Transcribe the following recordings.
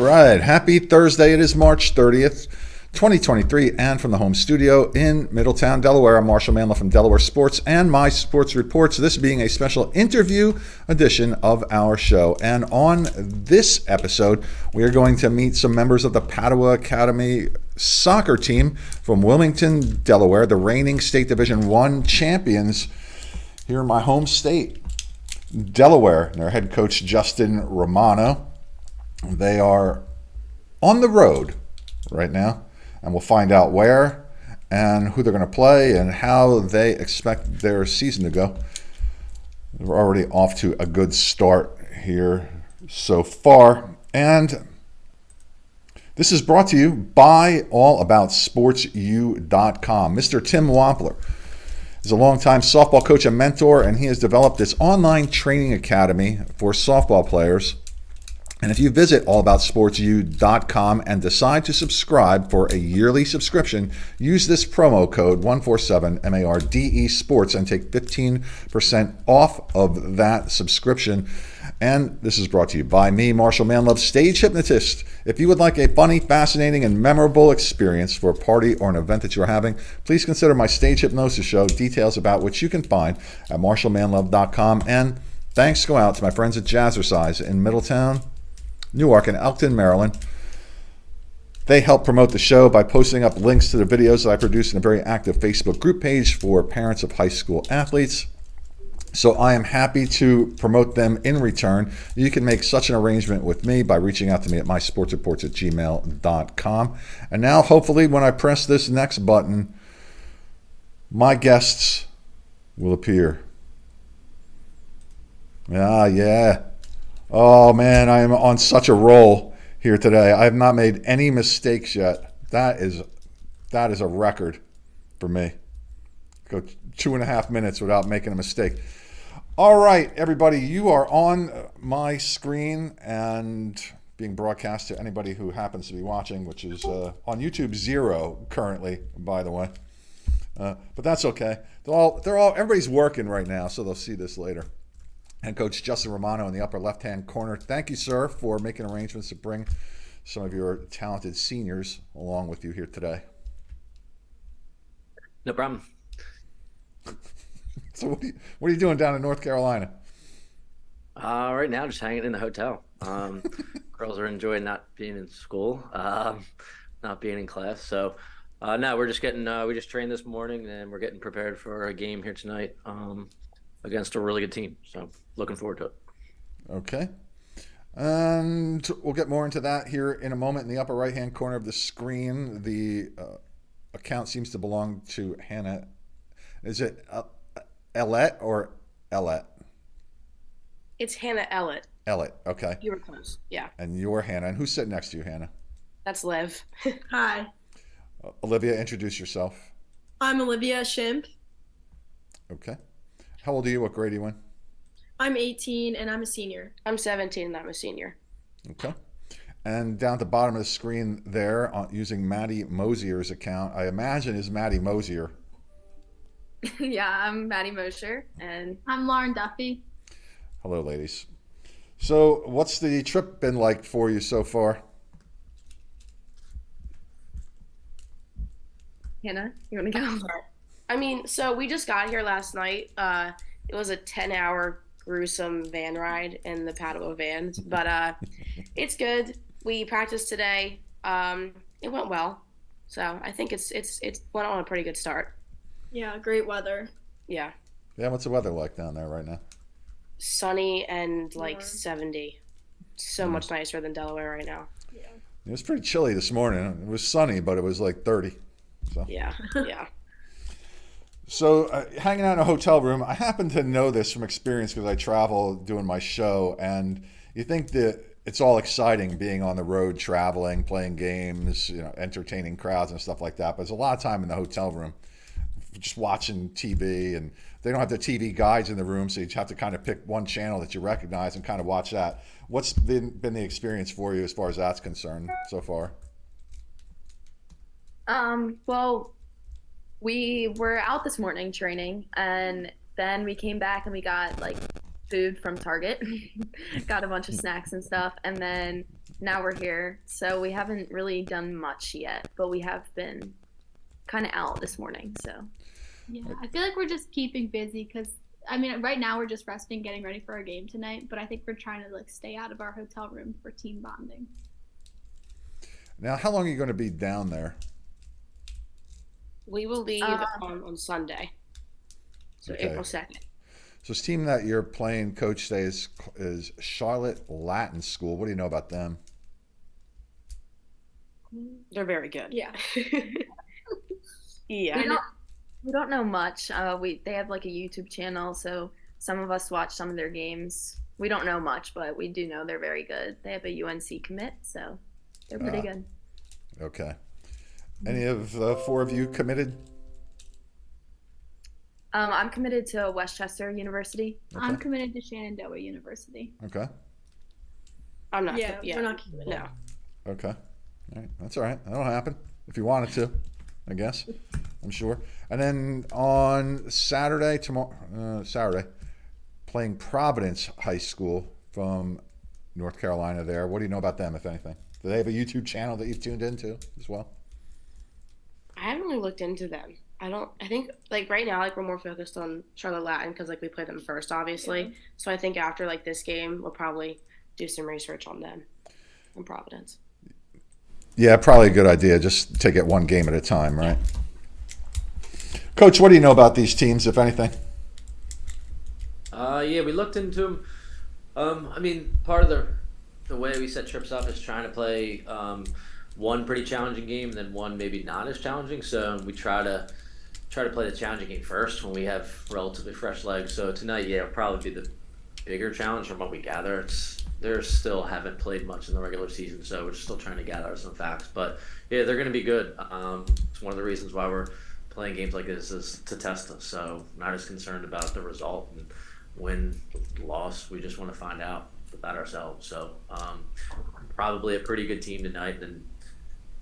right. Happy Thursday. It is March 30th, 2023. And from the home studio in Middletown, Delaware, I'm Marshal Manlove from Delaware Sports and My Sports Reports. This being a special interview edition of our show. And on this episode, we are going to meet some members of the Padua Academy soccer team from Wilmington, Delaware, the reigning State Division I champions here in my home state, Delaware. And their head coach, Justin Romano. They are on the road right now, and we'll find out where and who they're going to play and how they expect their season to go. We're already off to a good start here so far. And this is brought to you by allaboutsportsu.com. Mr. Tim Wampler is a longtime softball coach and mentor, and he has developed this online training academy for softball players. And if you visit allaboutsportsu.com and decide to subscribe for a yearly subscription, use this promo code 147MARDE Sports and take 15% off of that subscription. And this is brought to you by me, Marshal Manlove, stage hypnotist. If you would like a funny, fascinating, and memorable experience for a party or an event that you're having, please consider my stage hypnosis show, details about which you can find at marshalmanlove.com. And thanks go out to my friends at Jazzercise in Middletown, Newark, and Elkton, Maryland. They help promote the show by posting up links to the videos that I produce in a very active Facebook group page for parents of high school athletes. So I am happy to promote them in return. You can make such an arrangement with me by reaching out to me at mysportsreports@gmail.com. And now, hopefully, when I press this next button, my guests will appear. Yeah. Oh, man, I am on such a roll here today. I have not made any mistakes yet. That is a record for me. Go 2.5 minutes without making a mistake. All right, everybody, you are on my screen and being broadcast to anybody who happens to be watching, which is on YouTube 0 currently, by the way. But that's okay. Everybody's working right now, so they'll see this later. And Coach Justin Romano in the upper left-hand corner. Thank you, sir, for making arrangements to bring some of your talented seniors along with you here today. No problem. So what are you doing down in North Carolina? Right now, just hanging in the hotel. Girls are enjoying not being in school, not being in class. So, no, we're just getting. We just trained this morning, and we're getting prepared for a game here tonight against a really good team. So, looking forward to it. Okay. And we'll get more into that here in a moment. In the upper right-hand corner of the screen, the account seems to belong to Hannah. Is it Ellett or Ellett? It's Hannah Ellett. Ellett, okay. You were close, yeah. And you're Hannah. And who's sitting next to you, Hannah? That's Liv. Hi, Olivia, introduce yourself. I'm Olivia Shimp. Okay. How old are you? What grade are you in? I'm 18 and I'm a senior. I'm 17 and I'm a senior. Okay. And down at the bottom of the screen there, using Maddie Mosier's account, I imagine is Maddie Mosier. Yeah, I'm Maddie Mosier, and I'm Lauren Duffy. Hello, ladies. So what's the trip been like for you so far? Hannah, you want to go? I mean, so we just got here last night. It was a 10-hour gruesome van ride in the Padua vans, but it's good. We practiced today. It went well, so I think it's went on a pretty good start. Yeah, great weather. Yeah. Yeah, what's the weather like down there right now? Sunny and like Warm. 70. So much nicer than Delaware right now. Yeah. It was pretty chilly this morning. It was sunny, but it was like 30. So. Yeah, yeah. So hanging out in a hotel room, I happen to know this from experience because I travel doing my show, and you think that it's all exciting being on the road, traveling, playing games, entertaining crowds and stuff like that. But there's a lot of time in the hotel room just watching TV, and they don't have the TV guides in the room, so you have to kind of pick one channel that you recognize and kind of watch that. What's been the experience for you as far as that's concerned so far? Well, we were out this morning training, and then we came back and we got like food from Target, got a bunch of snacks and stuff, and then now we're here. So we haven't really done much yet, but we have been kind of out this morning. So Yeah, I feel like we're just keeping busy because I mean, right now we're just resting, getting ready for our game tonight. But I think we're trying to like stay out of our hotel room for team bonding. Now, how long are you going to be down there? We will leave Uh, on Sunday, so Okay. April 2nd. So this team that you're playing coach today is Charlotte Latin School. What do you know about them? They're very good. Yeah. Yeah. we don't know much. They have like a YouTube channel, so some of us watch some of their games. We don't know much, but we do know they're very good. They have a UNC commit, so they're pretty good. Okay. Any of the four of you committed? I'm committed to Westchester University. I'm committed to Shenandoah University. Okay. I'm not. Yeah, Yeah. we're not keeping it. No. Okay. All right. That's all right. That'll happen if you wanted to, I guess. I'm sure. And then on Saturday, Saturday, playing Providence High School from North Carolina there. What do you know about them, if anything? Do they have a YouTube channel that you've tuned into as well? I haven't really looked into them. I think like right now, like we're more focused on Charlotte Latin because like we play them first, obviously. So I think after like this game, we'll probably do some research on them and Providence. Yeah, probably a good idea. Just take it one game at a time, right? Coach, what do you know about these teams, if anything? Yeah, we looked into them. I mean, part of the way we set trips up is trying to play one pretty challenging game and then one maybe not as challenging. So we try to play the challenging game first when we have relatively fresh legs. So tonight, yeah, will probably be the bigger challenge from what we gather. They still haven't played much in the regular season, so we're still trying to gather some facts. But yeah, they're going to be good. It's one of the reasons why we're playing games like this is to test us. So not as concerned about the result and win, loss. We just want to find out about ourselves. So probably a pretty good team tonight, and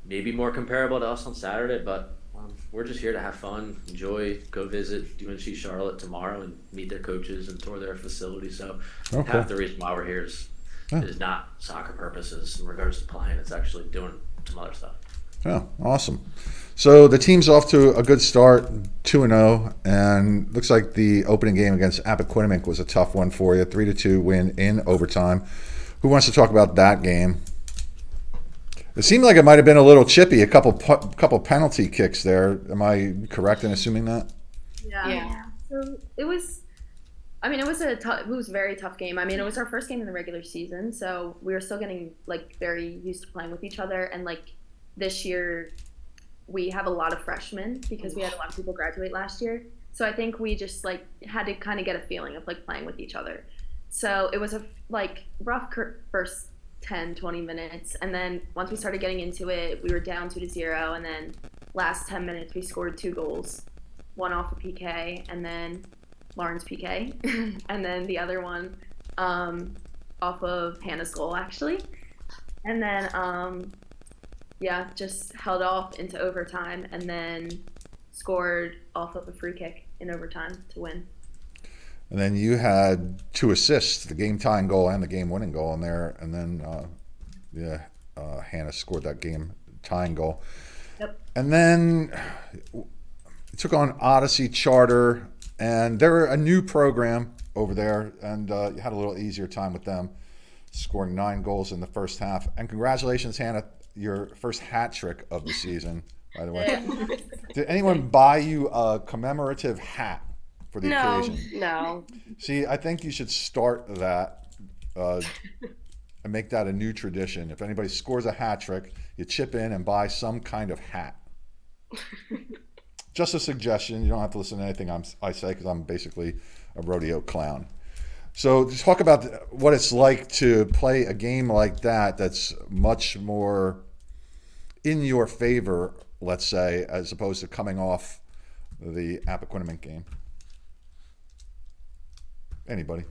maybe more comparable to us on Saturday. But we're just here to have fun, enjoy, go visit UNC Charlotte tomorrow and meet their coaches and tour their facility. So Okay. half the reason why we're here is not soccer purposes in regards to playing. It's actually doing some other stuff. Yeah, awesome. So the team's off to a good start, 2-0, and looks like the opening game against Appoquinimink was a tough one for you, 3-2 win in overtime. Who wants to talk about that game? It seemed like it might have been a little chippy, a couple penalty kicks there. Am I correct in assuming that? Yeah. So it was. I mean, it was a very tough game. I mean, it was our first game in the regular season, so we were still getting like very used to playing with each other. And like this year, we have a lot of freshmen because we had a lot of people graduate last year. So I think we just like had to kind of get a feeling of like playing with each other. So it was a like rough first 10, 20 minutes. And then once we started getting into it, we were down 2-0. And then last 10 minutes, we scored 2 goals, one off a PK and then Lauren's PK, and then the other one off of Hannah's goal, actually. And then, just held off into overtime and then scored off of a free kick in overtime to win. And then you had 2 assists, the game-tying goal and the game-winning goal in there. And then, Hannah scored that game-tying goal. Yep. And then you took on Odyssey Charter, and they're a new program over there, and you had a little easier time with them, scoring 9 goals in the first half. And congratulations, Hannah, your first hat trick of the season, by the way. Yeah. Did anyone buy you a commemorative hat for the occasion? No. See, I think you should start that and make that a new tradition. If anybody scores a hat trick, you chip in and buy some kind of hat. Just a suggestion. You don't have to listen to anything I say because I'm basically a rodeo clown. So just talk about what it's like to play a game like that that's much more in your favor, let's say, as opposed to coming off the Appoquinimink game. Anybody?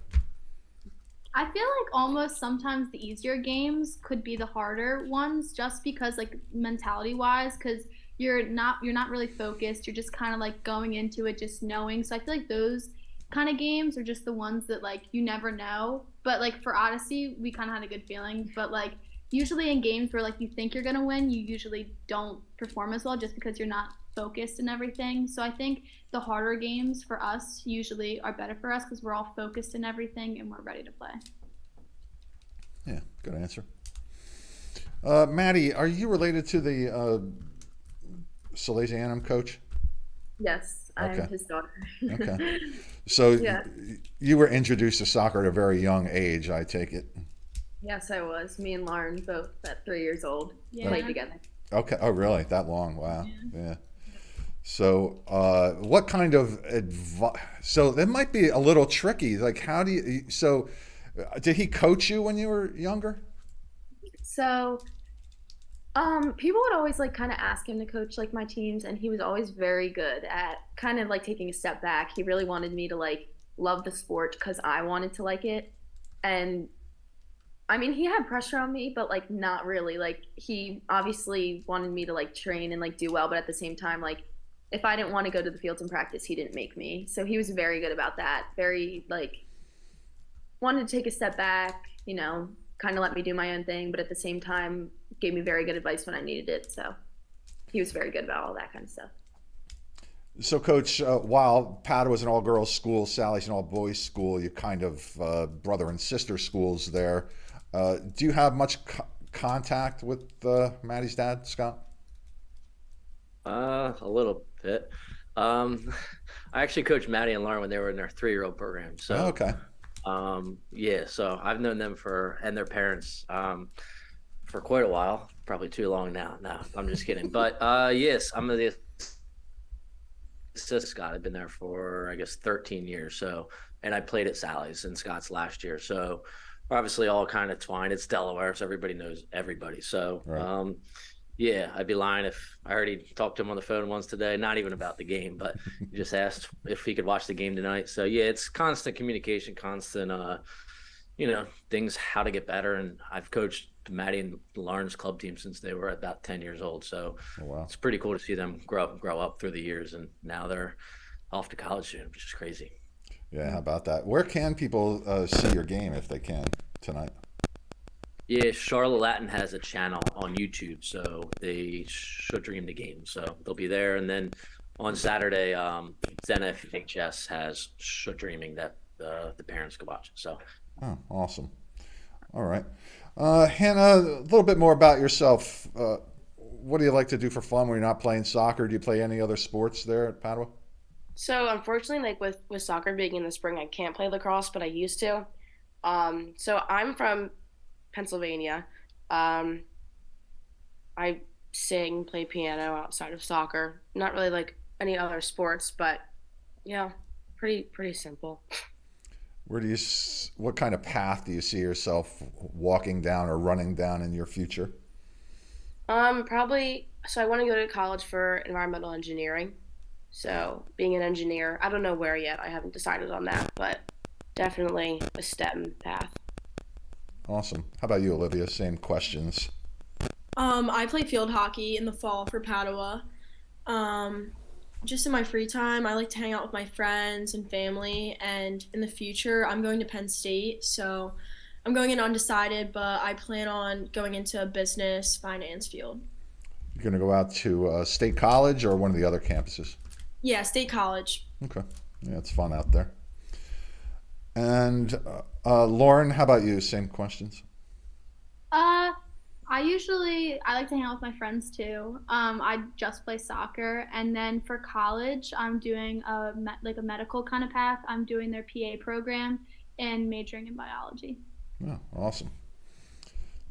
I feel like almost sometimes the easier games could be the harder ones just because like mentality wise, because you're not really focused. You're just kind of like going into it just knowing. So I feel like those kind of games are just the ones that like you never know. But like for Odyssey, we kind of had a good feeling. But like usually in games where like you think you're gonna win, you usually don't perform as well just because you're not focused and everything. So I think the harder games for us usually are better for us because we're all focused and everything and we're ready to play. Yeah, good answer. Maddie, are you related to the Salesianum coach? Yes, I'm Okay. his daughter. Okay. So Yeah. you were introduced to soccer at a very young age, I take it. Yes, I was. Me and Lauren both at 3 years old Yeah. played together. Okay. Oh, really? That long? Wow. Yeah. So, what kind of advice? So that might be a little tricky. Like, how do you? So, did he coach you when you were younger? So, people would always like kind of ask him to coach like my teams, and he was always very good at kind of like taking a step back. He really wanted me to like love the sport because I wanted to like it. And I mean, he had pressure on me, but like not really. Like he obviously wanted me to like train and like do well, but at the same time, like if I didn't want to go to the fields and practice, he didn't make me. So he was very good about that. Very like wanted to take a step back, kind of let me do my own thing, but at the same time gave me very good advice when I needed it. So he was very good about all that kind of stuff. So, Coach, while Padua was an all-girls school, Sally's an all-boys school, you kind of brother and sister schools there. Do you have much contact with Maddie's dad, Scott? A little bit. I actually coached Maddie and Lauren when they were in their 3-year-old program. So, Oh, okay. yeah, so I've known them and their parents, for quite a while, probably too long now. No, I'm just kidding. But, yes, I'm the assist Scott. I've been there for, I guess, 13 years. So, and I played at Sally's and Scott's last year. So we're obviously all kind of twined. It's Delaware, so everybody knows everybody. So, Right. yeah, I'd be lying if I already talked to him on the phone once today, not even about the game, but he just asked if he could watch the game tonight. So yeah, it's constant communication, constant, things, how to get better. And I've coached Maddie and Lauren's club team since they were about 10 years old. So Oh, wow. it's pretty cool to see them grow up through the years. And now they're off to college soon, which is crazy. Yeah, how about that? Where can people see your game if they can tonight? Yeah, Charlotte Latin has a channel on YouTube, so they should dream the game. So they'll be there. And then on Saturday, Zen FHS has should dreaming that the parents could watch it. So Oh, awesome. All right. Hannah, a little bit more about yourself. What do you like to do for fun when you're not playing soccer? Do you play any other sports there at Padua? So unfortunately, like with soccer being in the spring, I can't play lacrosse, but I used to. So I'm from Pennsylvania. I sing, play piano outside of soccer. Not really like any other sports, but pretty simple. What kind of path do you see yourself walking down or running down in your future? Probably. So I want to go to college for environmental engineering. So being an engineer, I don't know where yet. I haven't decided on that, but definitely a STEM path. Awesome. How about you, Olivia? Same questions. I play field hockey in the fall for Padua. Just in my free time, I like to hang out with my friends and family. And in the future, I'm going to Penn State. So I'm going in undecided, but I plan on going into a business finance field. You're going to go out to State College or one of the other campuses? Yeah, State College. Okay. Yeah, it's fun out there. And Lauren, how about you? Same questions? I like to hang out with my friends too. I just play soccer, and then for college, I'm doing a medical kind of path. I'm doing their PA program and majoring in biology. Oh, awesome.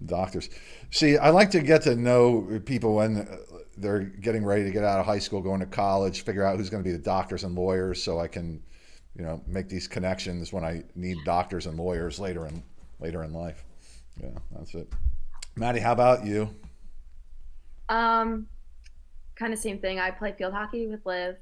Doctors. See, I like to get to know people when they're getting ready to get out of high school, going to college, figure out who's going to be the doctors and lawyers, so I can, make these connections when I need doctors and lawyers later in life. Yeah, that's it. Maddie, how about you? Kind of same thing. I play field hockey with Liv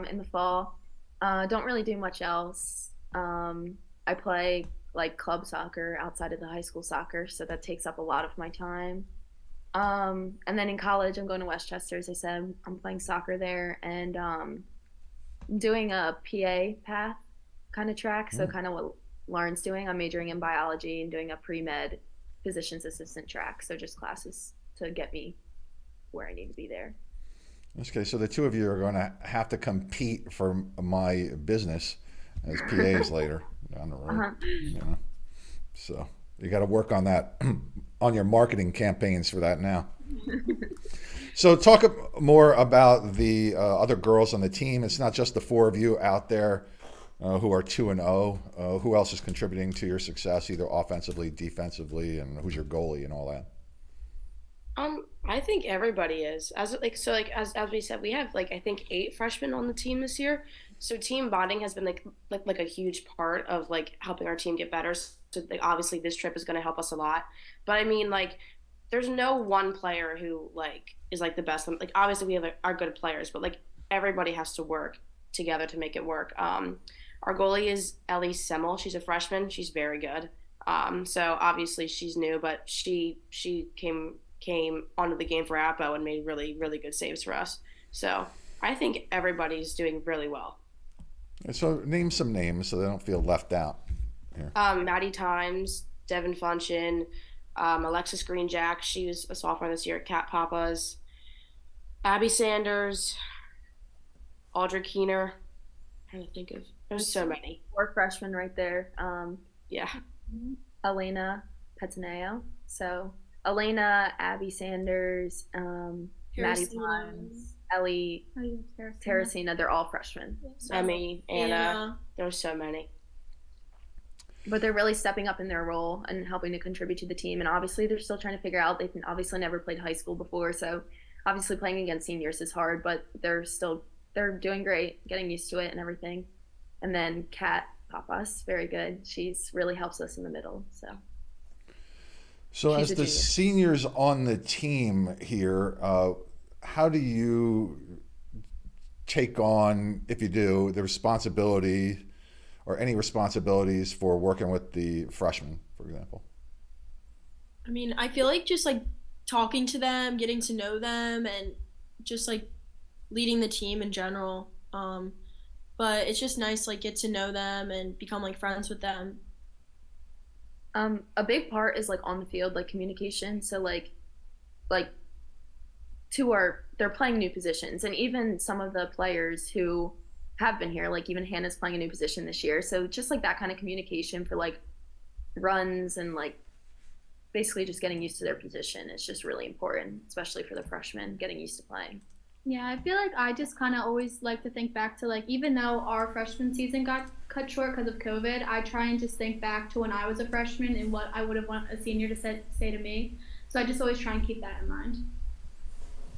in the fall. Don't really do much else. I play like club soccer outside of the high school soccer, so that takes up a lot of my time. And then in college, I'm going to Westchester. As I said, I'm playing soccer there and doing a PA path kind of track. So kind of what Lauren's doing. I'm majoring in biology and doing a pre-med positions assistant track. So just classes to get me where I need to be there. Okay, so the two of you are going to have to compete for my business as PAs later down the road. You know? So you got to work on that, on your marketing campaigns for that now. So talk more about the other girls on the team. It's not just the four of you out there who are 2-0. Who else is contributing to your success, either offensively, defensively, and who's your goalie and all that? I think everybody is. As we said, we have I think 8 freshmen on the team this year. So team bonding has been like a huge part of helping our team get better. So obviously this trip is going to help us a lot. But I mean there's no one player who is the best. Obviously we have our good players, but everybody has to work together to make it work. Our goalie is Ellie Semmel. She's a freshman. She's very good. So obviously she's new, but she came onto the game for Appo and made really, really good saves for us. So I think everybody's doing really well. So name some names so they don't feel left out here. Maddie Times, Devin Funchin, Alexis Greenjack, she was a sophomore this year at Cat Papa's, Abby Sanders, Audra Keener. I'm trying to think of, there's so many. 4 freshmen right there. Yeah. Elena Petaneo. So Elena, Abby Sanders, Maddie Times, Ellie, Terracina, they're all freshmen. So, Emmy, Anna, there's so many. But they're really stepping up in their role and helping to contribute to the team. And obviously they're still trying to figure out, they've obviously never played high school before. So obviously playing against seniors is hard, but they're doing great, getting used to it and everything. And then Kat Papas, very good. She's really helps us in the middle. So as the seniors on the team here, how do you take on, if you do, the responsibility or any responsibilities for working with the freshmen, for example? I mean, I feel just talking to them, getting to know them, and just leading the team in general. But it's just nice get to know them and become friends with them. A big part is on the field, communication. So they're playing new positions, and even some of the players who have been here, even Hannah's playing a new position this year. So just that kind of communication for runs and basically just getting used to their position is just really important, especially for the freshmen getting used to playing. Yeah, I feel I just kind of always like to think back to even though our freshman season got cut short because of COVID, I try and just think back to when I was a freshman and what I would have wanted a senior to say to me. So I just always try and keep that in mind.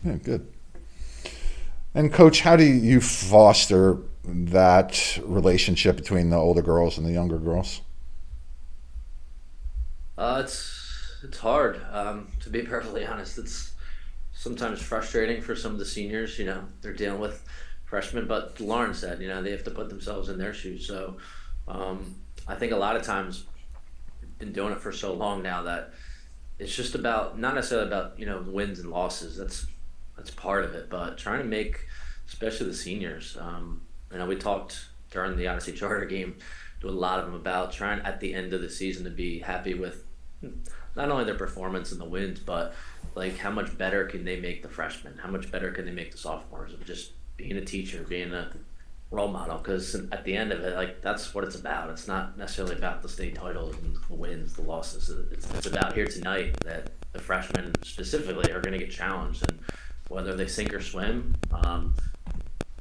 Yeah, good. And Coach, how do you foster that relationship between the older girls and the younger girls? It's hard. To be perfectly honest, it's sometimes frustrating for some of the seniors. They're dealing with freshmen, but Lauren said, they have to put themselves in their shoes. So I think a lot of times I've been doing it for so long now that it's just about, not necessarily about, wins and losses. That's part of it, but trying to make, especially the seniors, we talked during the Odyssey Charter game to a lot of them about trying at the end of the season to be happy with not only their performance and the wins, but how much better can they make the freshmen? How much better can they make the sophomores? Of just being a teacher, being a role model, because at the end of it, that's what it's about. It's not necessarily about the state titles and the wins, the losses. It's about here tonight that the freshmen specifically are going to get challenged, and whether they sink or swim,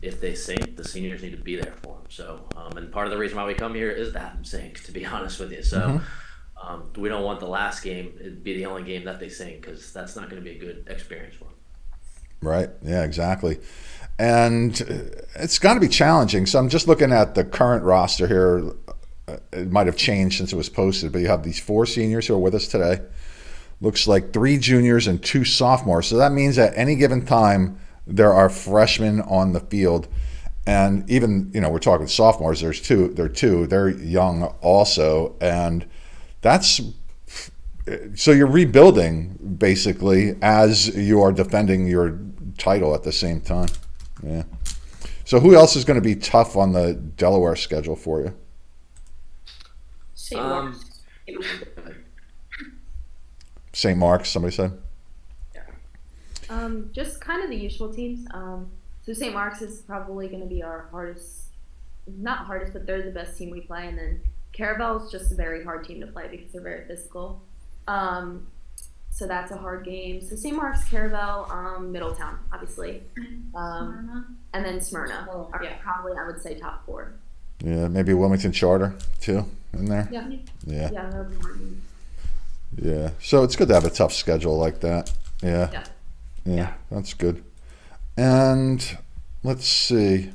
if they sink, the seniors need to be there for them. So, and part of the reason why we come here is to have them sink, to be honest with you. So we don't want the last game to be the only game that they sink, because that's not going to be a good experience for them. Right. Yeah, exactly. And it's got to be challenging. So I'm just looking at the current roster here. It might have changed since it was posted, but you have these 4 seniors who are with us today. Looks like 3 juniors and 2 sophomores. So that means at any given time, there are freshmen on the field. And even, we're talking sophomores, they're 2. They're young also. And that's, so you're rebuilding basically as you are defending your title at the same time. Yeah. So who else is going to be tough on the Delaware schedule for you? St. Mark's, somebody said. Just kind of the usual teams. So St. Mark's is probably going to be our hardest, not hardest, but they're the best team we play. And then Caravel is just a very hard team to play because they're very physical. So that's a hard game. So St. Mark's, Caravel, Middletown, obviously. And then Smyrna are probably, I would say, top 4. Yeah, maybe Wilmington Charter too in there. Yeah. Yeah. Yeah, that would be hard. Yeah. So it's good to have a tough schedule like that. Yeah. Yeah, that's good. And let's see.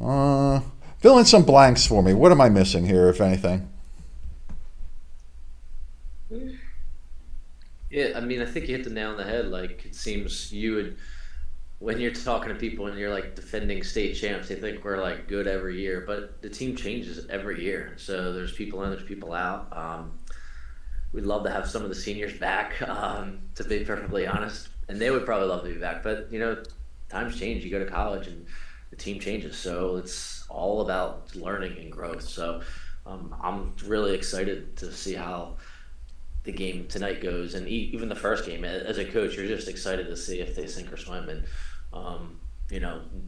Fill in some blanks for me. What am I missing here, if anything? Yeah, I mean, I think you hit the nail on the head. Like, it seems you would, when you're talking to people and you're like defending state champs, they think we're like good every year, but the team changes every year. So there's people in, there's people out. We'd love to have some of the seniors back, to be perfectly honest, and they would probably love to be back. But times change. You go to college and the team changes, so it's all about learning and growth. So I'm really excited to see how the game tonight goes, and even the first game. As a coach, you're just excited to see if they sink or swim, and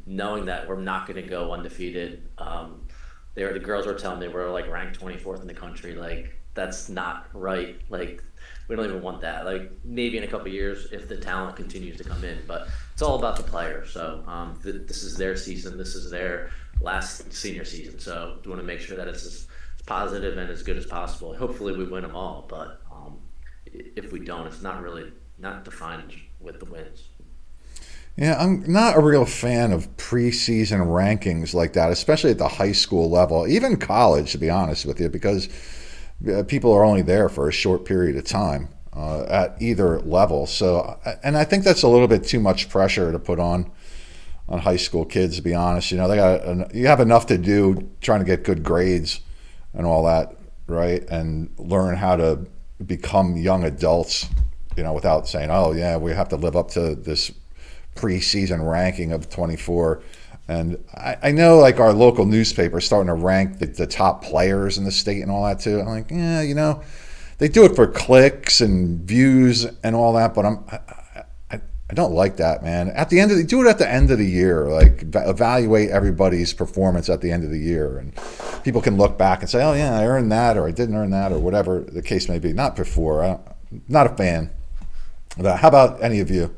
knowing that we're not going to go undefeated. The girls were telling me we're like ranked 24th in the country. Like, that's not right. Like, we don't even want that. Like, maybe in a couple of years if the talent continues to come in, but it's all about the player. So this is their season. This is their last senior season. So we want to make sure that it's as positive and as good as possible. Hopefully we win them all, but if we don't, it's not defined with the wins. Yeah, I'm not a real fan of preseason rankings like that, especially at the high school level, even college, to be honest with you, because people are only there for a short period of time at either level. So, and I think that's a little bit too much pressure to put on high school kids, to be honest. You have enough to do trying to get good grades and all that, right? And learn how to become young adults, without saying, oh yeah, we have to live up to this preseason ranking of 24. And I know, like, our local newspaper is starting to rank the top players in the state and all that too. I'm like, yeah, they do it for clicks and views and all that, but I don't like that, man. At the end do it at the end of the year, like evaluate everybody's performance at the end of the year, and people can look back and say, oh yeah, I earned that, or I didn't earn that, or whatever the case may be. Not before. Not a fan of that. How about any of you?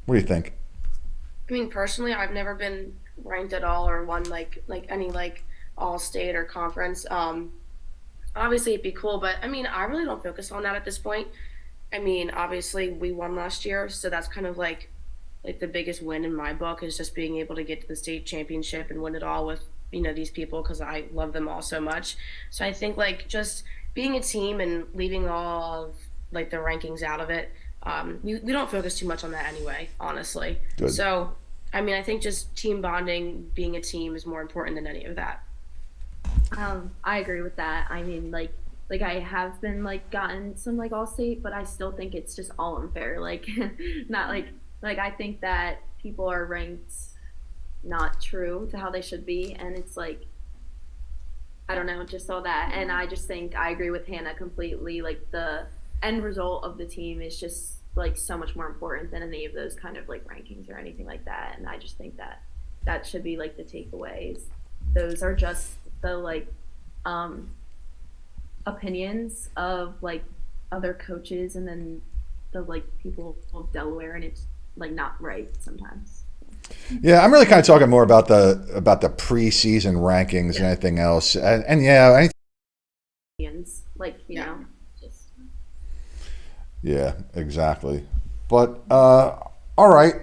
What do you think? I mean, personally, I've never been ranked at all or won like any all state or conference. Obviously it'd be cool, but I mean, I really don't focus on that at this point. I mean, obviously we won last year, so that's kind of like the biggest win in my book, is just being able to get to the state championship and win it all with these people, because I love them all so much. So I think just being a team and leaving all of the rankings out of it, we don't focus too much on that anyway, honestly. Good. So I mean, I think just team bonding, being a team, is more important than any of that. I agree with that. I mean, like I have been gotten some all state, but I still think it's just all unfair. Not I think that people are ranked not true to how they should be, and it's I don't know, just all that. And I just think I agree with Hannah completely. The end result of the team is just so much more important than any of those kind of rankings or anything like that. And I just think that should be the takeaways. Those are just the opinions of other coaches, and then the people of Delaware, and it's not right sometimes. Yeah, I'm really kind of talking more about the preseason rankings and anything else. And yeah, just. Yeah, exactly. But all right.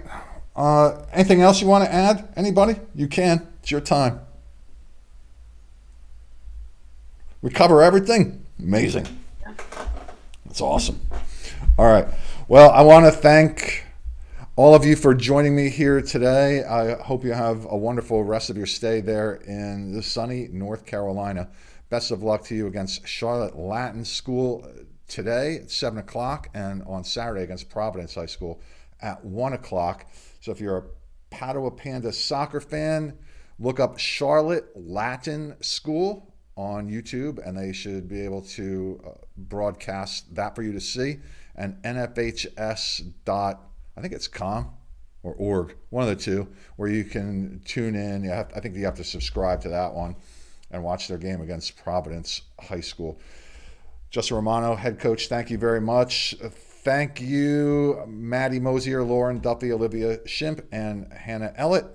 Anything else you want to add? Anybody? You can. It's your time. We cover everything. Amazing. That's awesome. All right. Well, I want to thank all of you for joining me here today. I hope you have a wonderful rest of your stay there in the sunny North Carolina. Best of luck to you against Charlotte Latin School today at 7 o'clock, and on Saturday against Providence High School at 1 o'clock. So if you're a Padua Panda soccer fan, look up Charlotte Latin School on YouTube, and they should be able to broadcast that for you to see. And NFHS. I think it's com or org, one of the two, where you can tune in. I think you have to subscribe to that one and watch their game against Providence High School. Justin Romano, head coach, thank you very much. Thank you, Maddie Mosier, Lauren Duffy, Olivia Shimp, and Hannah Ellett.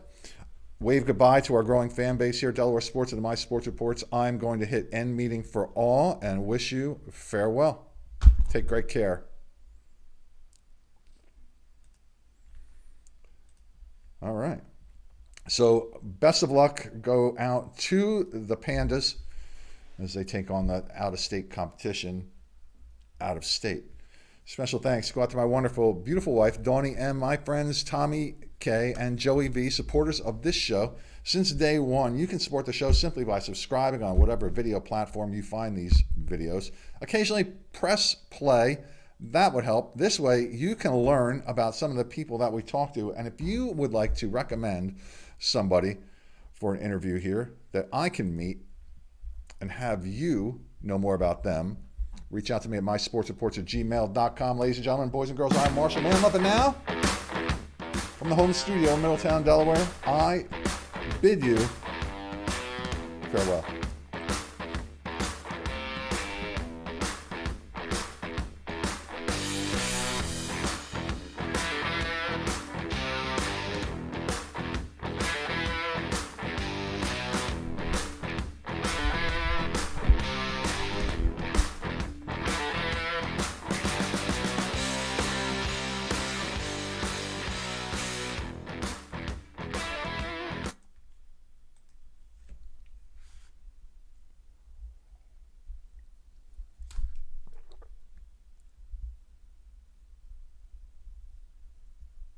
Wave goodbye to our growing fan base here at Delaware Sports and My Sports Reports. I'm going to hit end meeting for all and wish you farewell. Take great care. All right. So best of luck go out to the Pandas as they take on the out-of-state competition out of state. Special thanks go out to my wonderful, beautiful wife, Dawnie M., my friends Tommy K. and Joey V., supporters of this show since day one. You can support the show simply by subscribing on whatever video platform you find these videos. Occasionally press play. That would help. This way you can learn about some of the people that we talk to. And if you would like to recommend somebody for an interview here that I can meet and have you know more about them, reach out to me at mysportsreports@gmail.com. Ladies and gentlemen, boys and girls, I'm Marshal Manlove. And now, from the home studio in Middletown, Delaware, I bid you farewell.